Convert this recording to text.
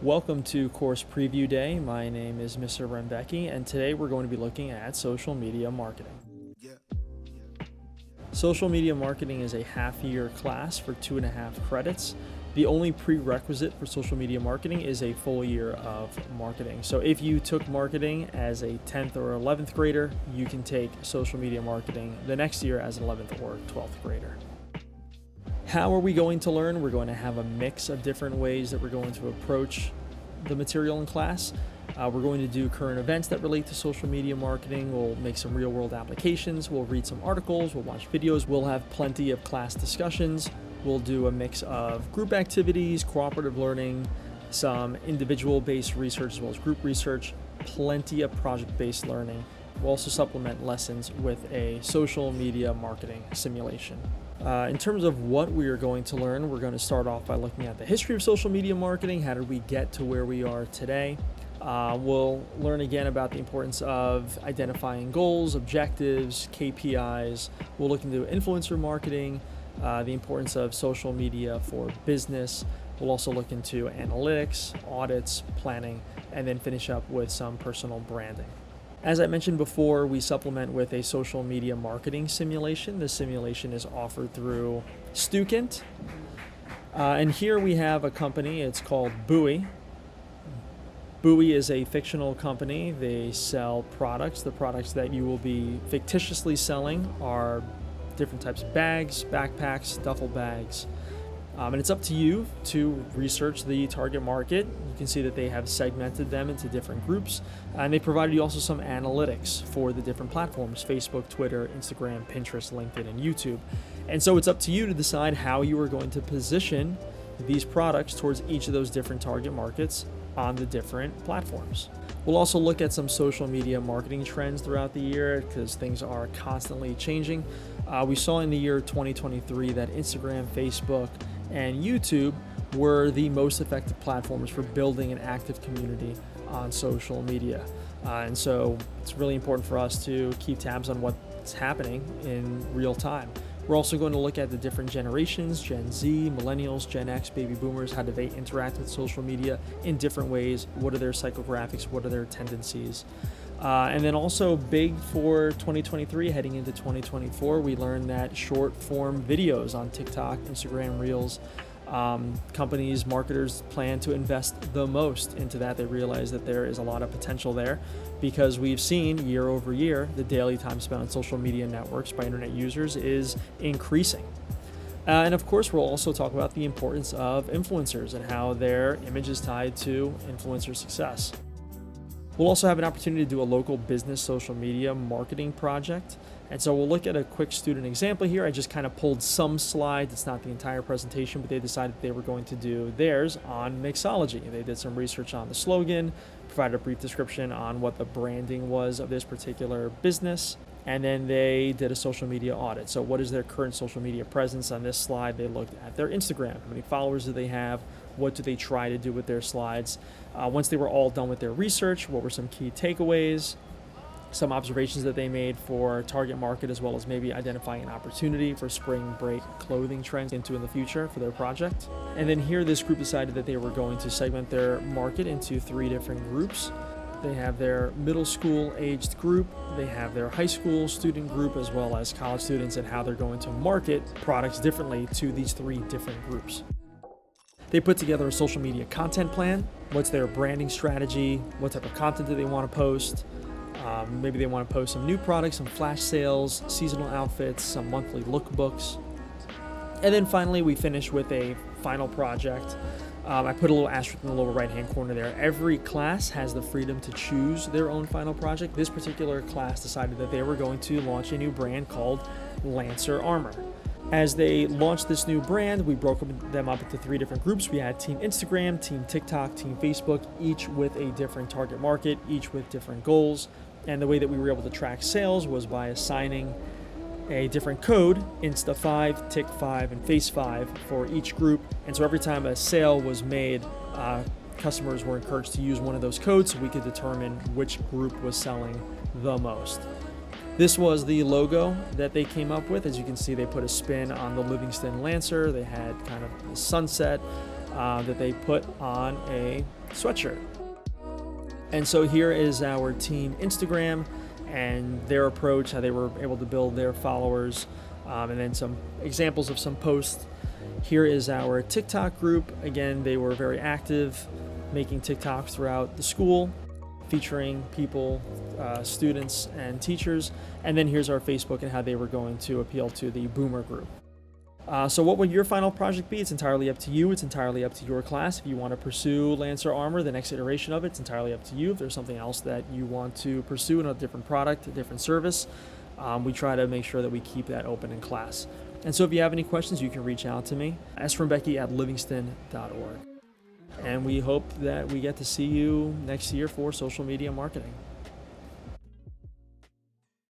Welcome to Course Preview Day. My name is Mr. Rembecki, and today we're going to be looking at social media marketing. Social media marketing is a half-year class for 2.5 credits. The only prerequisite for social media marketing is a full year of marketing. So if you took marketing as a 10th or 11th grader, you can take social media marketing the next year as an 11th or 12th grader. How are we going to learn? We're going to have a mix of different ways that we're going to approach the material in class. We're going to do current events that relate to social media marketing. We'll make some real world applications. We'll read some articles. We'll watch videos. We'll have plenty of class discussions. We'll do a mix of group activities, cooperative learning, some individual based research as well as group research, plenty of project based learning. We'll also supplement lessons with a social media marketing simulation. In terms of what we are going to learn, we're going to start off by looking at the history of social media marketing. How did we get to where we are today? We'll learn again about the importance of identifying goals, objectives, KPIs. We'll look into influencer marketing, the importance of social media for business. We'll also look into analytics, audits, planning, and then finish up with some personal branding. As I mentioned before, we supplement with a social media marketing simulation. This simulation is offered through Stukent. And here we have a company, it's called Buoy. Buoy is a fictional company. They sell products. The products that you will be fictitiously selling are different types of bags, backpacks, duffel bags. And it's up to you to research the target market. You can see that they have segmented them into different groups, and they provided you also some analytics for the different platforms: Facebook, Twitter, Instagram, Pinterest, LinkedIn, and YouTube. And so it's up to you to decide how you are going to position these products towards each of those different target markets on the different platforms. We'll also look at some social media marketing trends throughout the year because things are constantly changing. We saw in the year 2023 that Instagram, Facebook, and YouTube were the most effective platforms for building an active community on social media. And so it's really important for us to keep tabs on what's happening in real time. We're also going to look at the different generations: Gen Z, Millennials, Gen X, Baby Boomers. How do they interact with social media in different ways? What are their psychographics? What are their tendencies? And then also big for 2023, heading into 2024, we learned that short form videos on TikTok, Instagram Reels, companies, marketers plan to invest the most into that. They realize that there is a lot of potential there because we've seen year over year the daily time spent on social media networks by internet users is increasing. And of course, we'll also talk about the importance of influencers and how their image is tied to influencer success. We'll also have an opportunity to do a local business social media marketing project. And so we'll look at a quick student example here. I just kind of pulled some slides. It's not the entire presentation, but they decided they were going to do theirs on mixology. They did some research on the slogan, provided a brief description on what the branding was of this particular business, and then they did a social media audit. So what is their current social media presence? On this slide, they looked at their Instagram. How many followers do they have? What do they try to do with their slides? Once they were all done with their research, what were some key takeaways, some observations that they made for target market, as well as maybe identifying an opportunity for spring break clothing trends in the future for their project. And then here, this group decided that they were going to segment their market into 3 different groups. They have their middle school aged group, they have their high school student group, as well as college students, and how they're going to market products differently to these 3 different groups. They put together a social media content plan. What's their branding strategy? What type of content do they want to post? Maybe they want to post some new products, some flash sales, seasonal outfits, some monthly lookbooks. And then finally, we finish with a final project. I put a little asterisk in the lower right-hand corner there. Every class has the freedom to choose their own final project. This particular class decided that they were going to launch a new brand called Lancer Armor. As they launched this new brand, we broke them up into 3 different groups. We had Team Instagram, Team TikTok, Team Facebook, each with a different target market, each with different goals. And the way that we were able to track sales was by assigning a different code, Insta5, Tik5, and Face5 for each group. And so every time a sale was made, customers were encouraged to use one of those codes so we could determine which group was selling the most. This was the logo that they came up with. As you can see, they put a spin on the Livingston Lancer. They had kind of a sunset. that they put on a sweatshirt. And so here is our team Instagram and their approach, how they were able to build their followers, and then some examples of some posts. Here is our TikTok group. Again, they were very active, making TikToks throughout the school, featuring people, students and teachers. And then here's our Facebook and how they were going to appeal to the boomer group. So what would your final project be? It's entirely up to you. It's entirely up to your class. If you want to pursue Lancer Armor, the next iteration of it's entirely up to you. If there's something else that you want to pursue in a different product, a different service, we try to make sure that we keep that open in class. And so if you have any questions, you can reach out to me, sfrombecky@livingston.org. And we hope that we get to see you next year for social media marketing.